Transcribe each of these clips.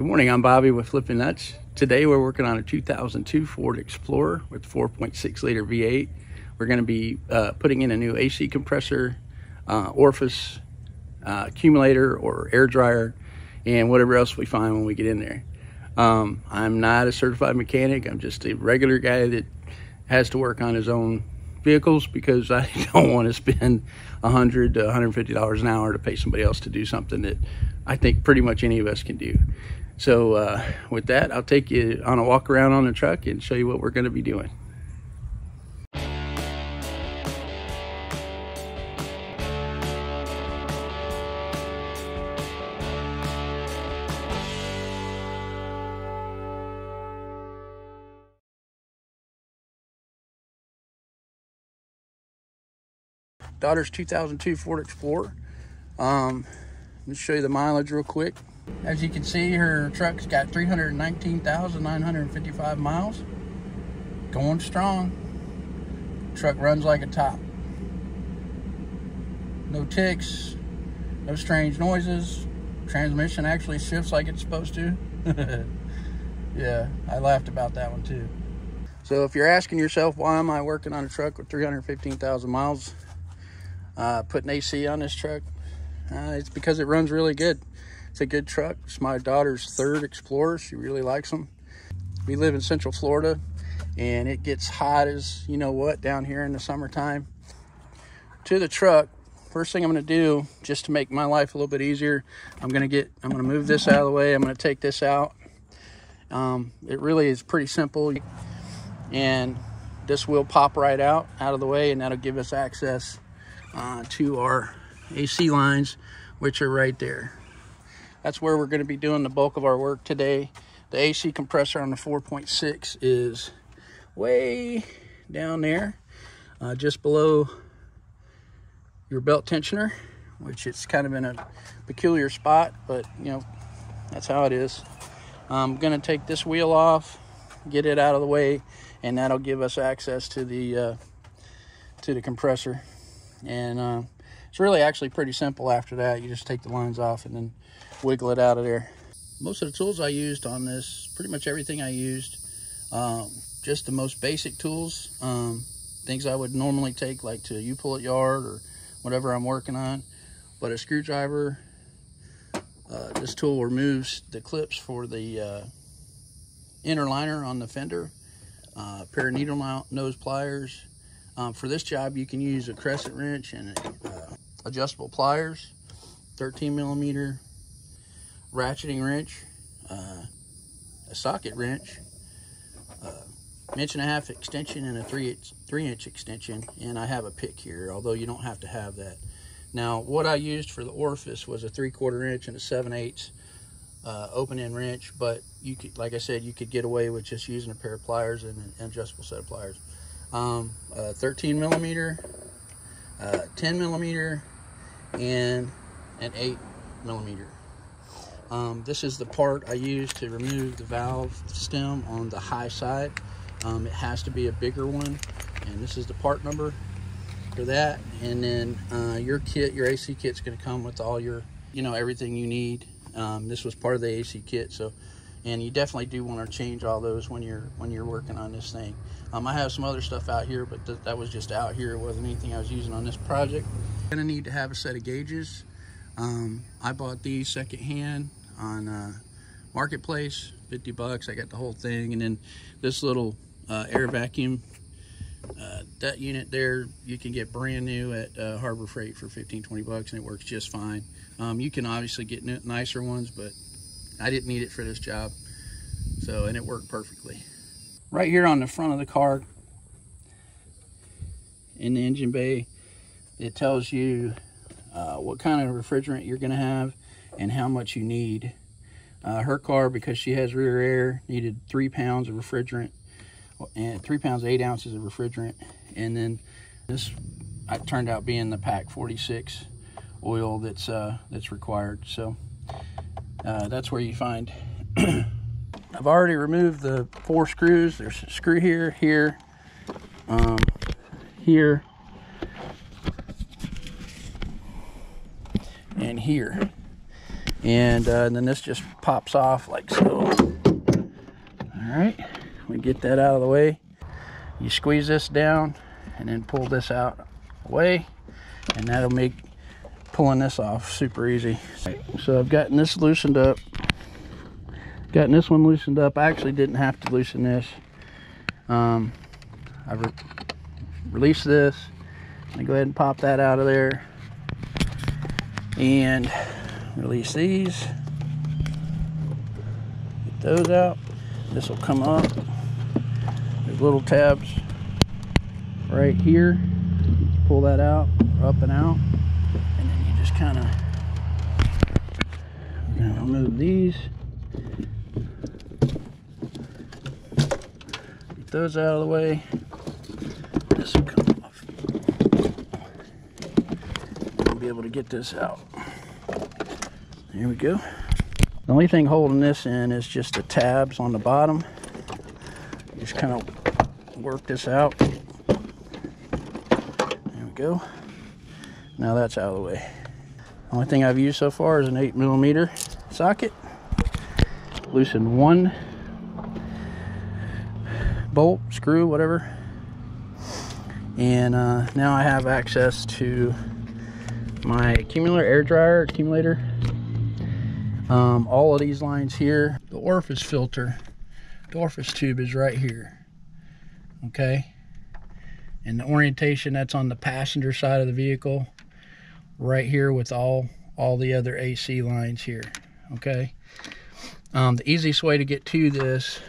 Good morning, I'm Bobby with Flippinnuts. Today we're working on a 2002 Ford Explorer with 4.6 liter V8. We're going to be putting in a new AC compressor, orifice, accumulator or air dryer, and whatever else we find when we get in there. I'm not a certified mechanic. I'm just a regular guy that has to work on his own vehicles because I don't want to spend $100 to $150 an hour to pay somebody else to do something that I think pretty much any of us can do. So with that, I'll take you on a walk around on the truck and show you what we're going to be doing. Daughter's 2002 Ford Explorer. Let me show you the mileage real quick. As you can see, her truck's got 319,955 miles. Going strong. Truck runs like a top. No ticks, no strange noises. Transmission actually shifts like it's supposed to. Yeah, I laughed about that one too. So if you're asking yourself, why am I working on a truck with 315,000 miles, putting AC on this truck, it's because it runs really good. It's a good truck. It's my daughter's third Explorer. She really likes them. We live in Central Florida, and it gets hot as you know what down here in the summertime. To the truck, first thing I'm going to do, just to make my life a little bit easier, I'm going to move this out of the way. I'm going to take this out. It really is pretty simple, and this will pop right out of the way, and that'll give us access to our AC lines, which are right there. That's where we're going to be doing the bulk of our work today. The AC compressor on the 4.6 is way down there, just below your belt tensioner, which it's kind of in a peculiar spot, but you know, that's how it is. I'm going to take this wheel off, get it out of the way, and that'll give us access to the compressor. And it's really actually pretty simple after that. You just take the lines off and then wiggle it out of there. Most of the tools I used on this, pretty much everything I used, just the most basic tools, things I would normally take like to a U-pull-it yard or whatever I'm working on. But a screwdriver, this tool removes the clips for the inner liner on the fender, a pair of needle nose pliers. For this job, you can use a crescent wrench and adjustable pliers, 13 millimeter ratcheting wrench, a socket wrench, 1.5 inch extension, and a 3 inch extension. And I have a pick here, although you don't have to have that. Now, what I used for the orifice was a 3/4 inch and a 7/8 open-end wrench, but you could, like I said, you could get away with just using a pair of pliers and an adjustable set of pliers. 13 millimeter, 10 millimeter, and an 8 millimeter. This is the part I use to remove the valve stem on the high side. It has to be a bigger one, and this is the part number for that. And then your kit, your AC kit's going to come with all your, everything you need. This was part of the AC kit, so, and you definitely do want to change all those when you're working on this thing. I have some other stuff out here, but that was just out here. It wasn't anything I was using on this project. You're gonna need to have a set of gauges. I bought these secondhand on Marketplace, 50 bucks. I got the whole thing. And then this little air vacuum, that unit there, you can get brand new at Harbor Freight for 15-20 bucks, and it works just fine. You can obviously get nicer ones, but I didn't need it for this job. So, and it worked perfectly. Right here on the front of the car, in the engine bay, it tells you what kind of refrigerant you're going to have and how much you need. Her car, because she has rear air, needed 3 pounds of refrigerant, and 3 pounds 8 ounces of refrigerant. And then this turned out being the Pack 46 oil that's required. So that's where you find. I've already removed the 4 screws. There's a screw here, here, and here. And then this just pops off like so. All right, we get that out of the way. You squeeze this down and then pull this out away, and that'll make pulling this off super easy. So I've gotten this loosened up. Gotten this one loosened up. I actually didn't have to loosen this. I release this. I go ahead and pop that out of there and release these. Get those out. This will come up. There's little tabs right here. Pull that out, up and out, and then you just kind of remove these. Get those out of the way. This will come off. I'll be able to get this out. There we go. The only thing holding this in is just the tabs on the bottom. Just kind of work this out. There we go. Now that's out of the way. Only thing I've used so far is an 8mm socket. Loosen one bolt, screw, whatever. And now I have access to my air dryer accumulator. All of these lines here, the orifice filter, the orifice tube is right here. Okay, and the orientation, that's on the passenger side of the vehicle, right here with all the other AC lines here. Okay, the easiest way to get to this,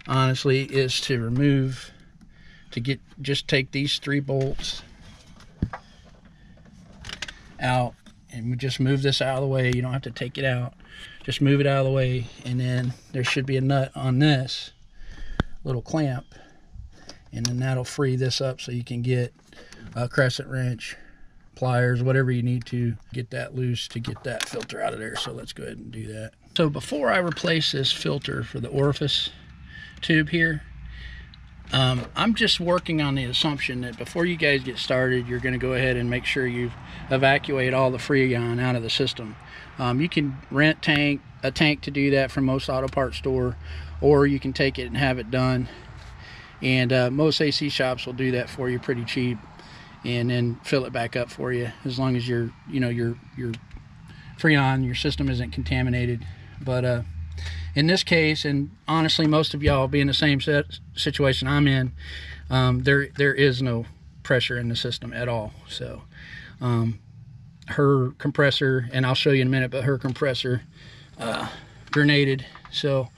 honestly, is to just take these 3 bolts out, and we just move this out of the way. You don't have to take it out, just move it out of the way, and then there should be a nut on this little clamp, and then that'll free this up so you can get a crescent wrench, pliers, whatever you need to get that loose to get that filter out of there. So let's go ahead and do that. So before I replace this filter for the orifice tube here, I'm just working on the assumption that before you guys get started, you're going to go ahead and make sure you evacuate all the Freon out of the system. You can rent a tank to do that from most auto parts store, or you can take it and have it done. And most AC shops will do that for you pretty cheap, and then fill it back up for you, as long as your Freon, your system isn't contaminated. But in this case, and honestly, most of y'all be in the same situation I'm in, there is no pressure in the system at all. So her compressor, and I'll show you in a minute, but her compressor grenaded, so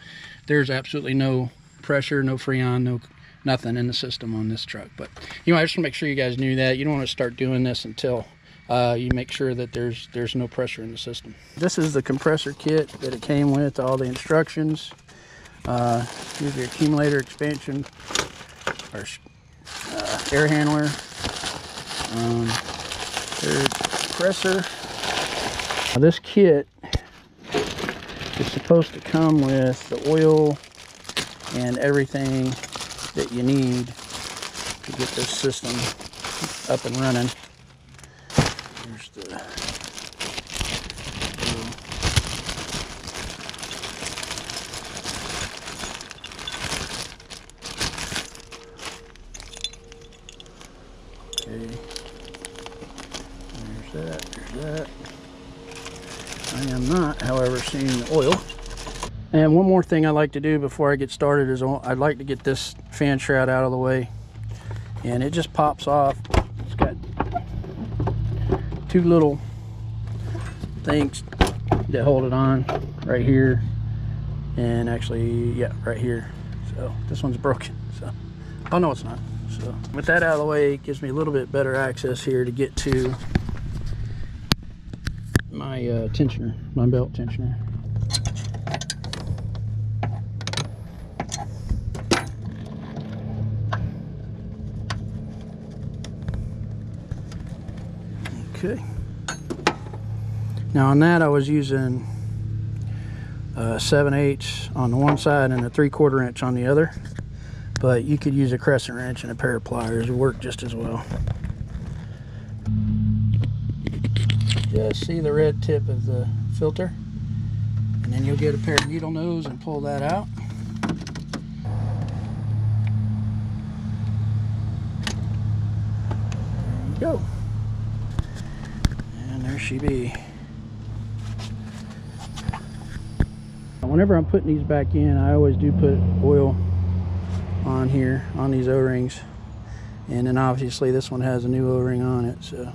there's absolutely no pressure, no Freon, nothing in the system on this truck. But I just want to make sure you guys knew that. You don't want to start doing this until you make sure that there's no pressure in the system. This is the compressor kit that it came with, all the instructions. Here's the accumulator expansion, or air handler. There's the compressor. Now this kit is supposed to come with the oil and everything that you need to get this system up and running. Here's the okay. There's that. I am not, however, seeing the oil. And one more thing I like to do before I get started is I'd like to get this fan shroud out of the way. And it just pops off. It's got 2 little things that hold it on right here. And actually, yeah, right here. So this one's broken. So, oh no, it's not. So with that out of the way, it gives me a little bit better access here to get to my tensioner, my belt tensioner. Okay. Now on that, I was using 7/8 on the one side and a 3/4 inch on the other, but you could use a crescent wrench and a pair of pliers. It work just as well. just see the red tip of the filter, and then you'll get a pair of needle nose and pull that out. There you go. And there she be. Whenever I'm putting these back in, I always do put oil on here, on these O-rings. And then obviously this one has a new O-ring on it, so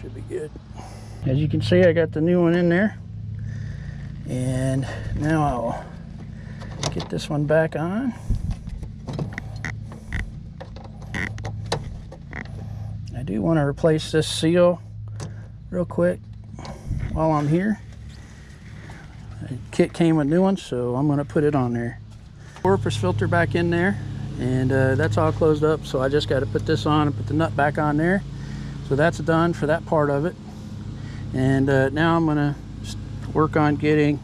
should be good. As you can see, I got the new one in there. And now I'll get this one back on. I do want to replace this seal real quick while I'm here. The kit came with new ones, so I'm going to put it on there. Orifice filter back in there, and that's all closed up, so I just got to put this on and put the nut back on there. So that's done for that part of it. And now I'm going to work on getting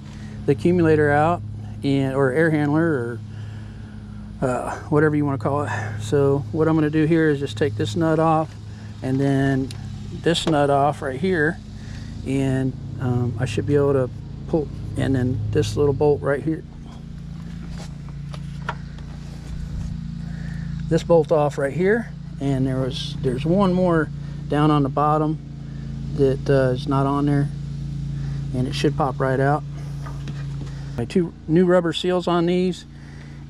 the accumulator out, and or air handler, or whatever you want to call it. So what I'm going to do here is just take this nut off, and then this nut off right here, and I should be able to pull, and then this little bolt right here, this bolt off right here, and there's one more down on the bottom that is not on there, and it should pop right out. My 2 new rubber seals on these,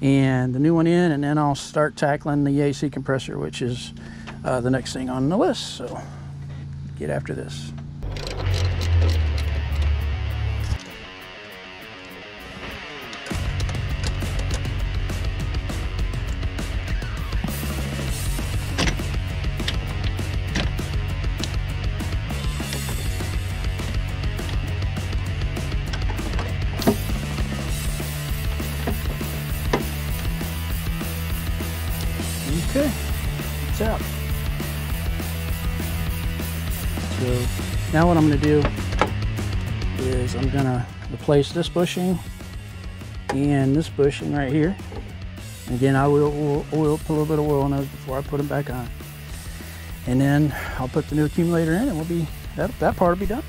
and the new one in, and then I'll start tackling the AC compressor, which is the next thing on the list. So get after this. Okay, it's out. So now what I'm going to do is I'm going to replace this bushing and this bushing right here. Again, I will put a little bit of oil on those before I put them back on. And then I'll put the new accumulator in, and we'll be that part will be done.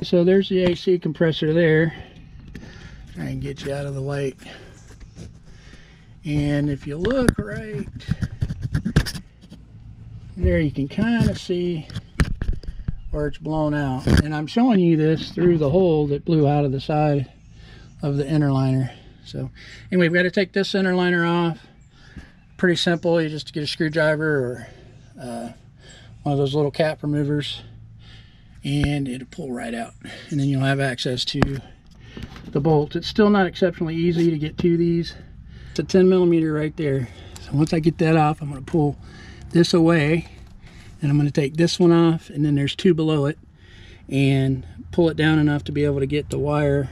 So there's the AC compressor there. Try and get you out of the light. And if you look right there, you can kind of see where it's blown out. And I'm showing you this through the hole that blew out of the side of the inner liner. So anyway, we've got to take this inner liner off. Pretty simple. You just get a screwdriver or one of those little cap removers, and it'll pull right out, and then you'll have access to the bolt. It's still not exceptionally easy to get to these. It's a 10mm right there. So once I get that off, I'm going to pull this away, and I'm going to take this one off, and then there's 2 below it, and pull it down enough to be able to get the wire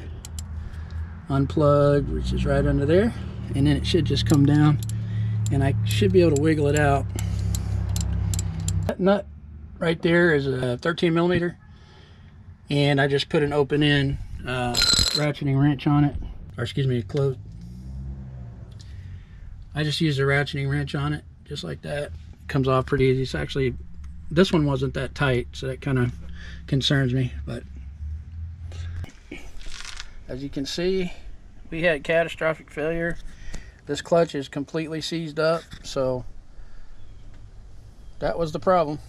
unplugged, which is right under there, and then it should just come down, and I should be able to wiggle it out. That nut right there is a 13mm, and I just put an open end ratcheting wrench on it, or excuse me, closed. I just used a ratcheting wrench on it, just like that. It comes off pretty easy. It's actually, this one wasn't that tight, so that kind of concerns me, but as you can see, we had catastrophic failure. This clutch is completely seized up, so that was the problem.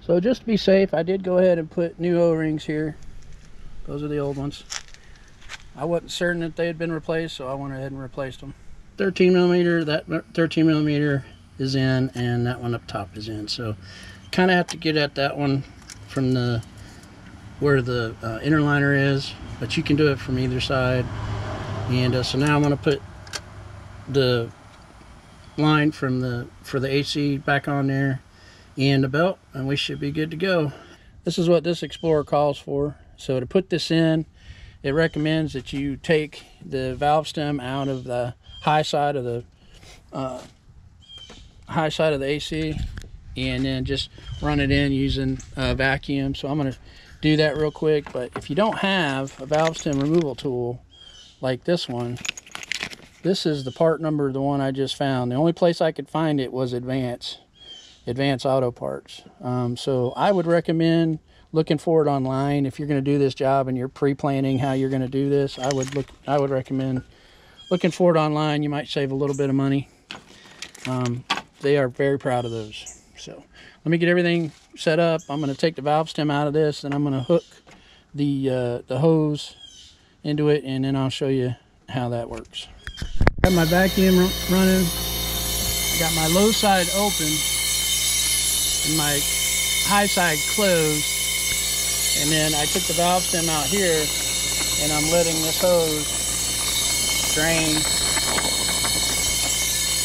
So just to be safe, I did go ahead and put new O-rings here Those are the old ones. I wasn't certain that they had been replaced, so I went ahead and replaced them. 13 millimeter, that 13 millimeter is in, and that one up top is in. So kind of have to get at that one from the where the inner liner is, but you can do it from either side. And so now I'm going to put the line for the AC back on there and the belt, and we should be good to go. This is what this Explorer calls for. So to put this in, it recommends that you take the valve stem out of the high side of the AC, and then just run it in using a vacuum. So I'm going to do that real quick. But if you don't have a valve stem removal tool like this one, this is the part number, the one I just found. The only place I could find it was Advance Auto Parts. So I would recommend looking for it online. If you're going to do this job and you're pre-planning how you're going to do this, I would recommend looking for it online. You might save a little bit of money. They are very proud of those. So let me get everything set up. I'm going to take the valve stem out of this, and I'm going to hook the hose into it, and then I'll show you how that works. Got my vacuum running. I got my low side open and my high side closed, and then I took the valve stem out here, and I'm letting this hose drain.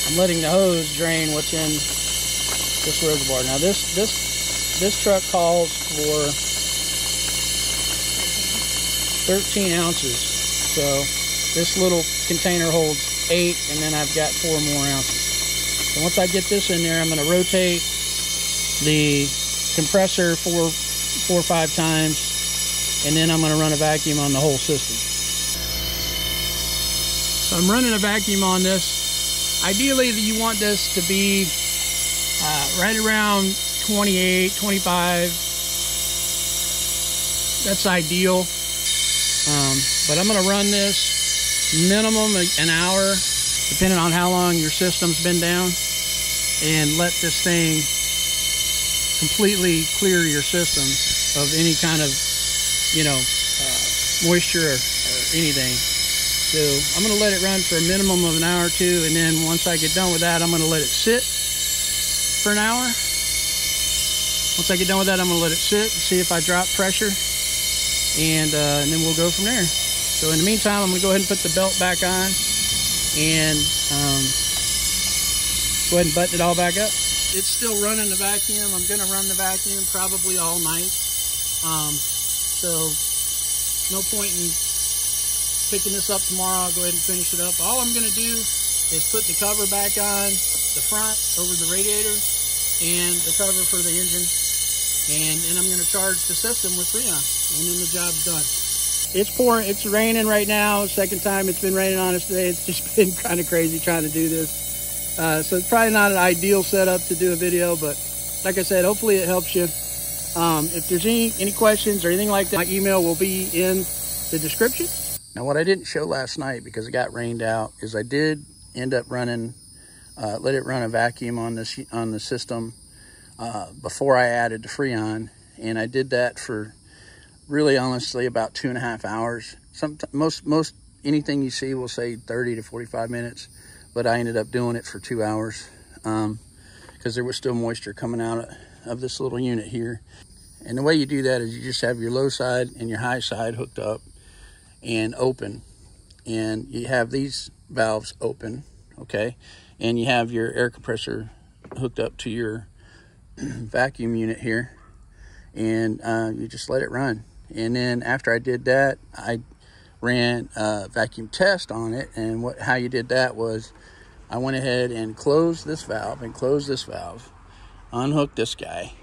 I'm letting the hose drain what's in this reservoir. Now this truck calls for 13 ounces. So this little container holds 8, and then I've got 4 more ounces. So once I get this in there, I'm going to rotate the compressor four or 5 times, and then I'm going to run a vacuum on the whole system. So I'm running a vacuum on this. Ideally, you want this to be right around 28, 25. That's ideal. But I'm going to run this minimum an hour, depending on how long your system's been down, and let this thing completely clear your system of any kind of, moisture or anything. So I'm going to let it run for a minimum of an hour or 2, and then once I get done with that, I'm going to let it sit for an hour. Once I get done with that, I'm going to let it sit and see if I drop pressure, and then we'll go from there. So in the meantime, I'm going to go ahead and put the belt back on and go ahead and button it all back up. It's still running the vacuum. I'm going to run the vacuum probably all night. So no point in picking this up tomorrow. I'll go ahead and finish it up. All I'm going to do is put the cover back on the front over the radiator and the cover for the engine, and then I'm going to charge the system with Freon, and then the job's done. It's pouring, it's raining right now. Second time it's been raining on us today. It's just been kind of crazy trying to do this. So it's probably not an ideal setup to do a video, but like I said, hopefully it helps you. If there's any questions or anything like that, my email will be in the description. Now, what I didn't show last night because it got rained out is I did end up running, let it run a vacuum on the system before I added the Freon, and I did that for really honestly about 2.5 hours. Most anything you see will say 30 to 45 minutes, but I ended up doing it for 2 hours because there was still moisture coming out of this little unit here. And the way you do that is you just have your low side and your high side hooked up and open, and you have these valves open, okay, and you have your air compressor hooked up to your vacuum unit here, and you just let it run. And then after I did that, I ran a vacuum test on it, and how you did that was I went ahead and closed this valve and closed this valve, unhooked this guy,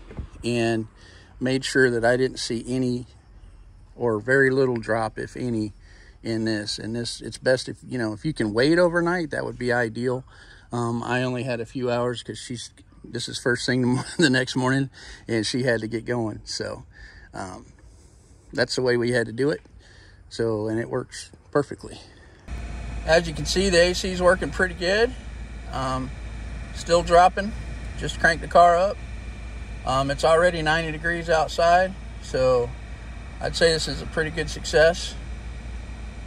and made sure that I didn't see any or very little drop, if any, in this. And this, it's best if you can wait overnight, that would be ideal. I only had a few hours because this is first thing the next morning, and she had to get going. So that's the way we had to do it. So, and it works perfectly. As you can see, the AC is working pretty good. Still dropping. Just cranked the car up. It's already 90 degrees outside, so I'd say this is a pretty good success,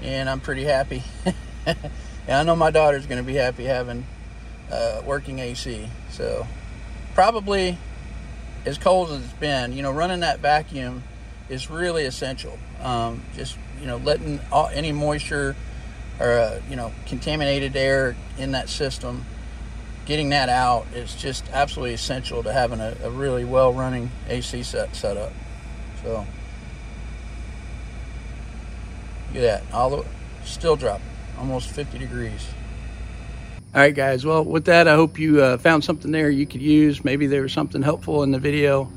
and I'm pretty happy. And I know my daughter's going to be happy having working AC. So probably as cold as it's been, you know, running that vacuum is really essential. Just, you know, letting any moisture or you know, contaminated air in that system, getting that out is just absolutely essential to having a really well running AC set up. So look at that, still dropping, almost 50 degrees. All right, guys, well, with that, I hope you found something there you could use. Maybe there was something helpful in the video.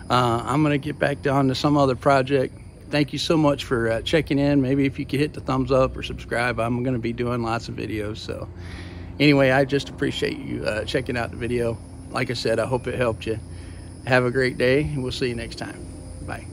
I'm gonna get back down to some other project. Thank you so much for checking in. Maybe if you could hit the thumbs up or subscribe, I'm gonna be doing lots of videos. So anyway, I just appreciate you checking out the video. Like I said, I hope it helped you. Have a great day, and we'll see you next time. Bye.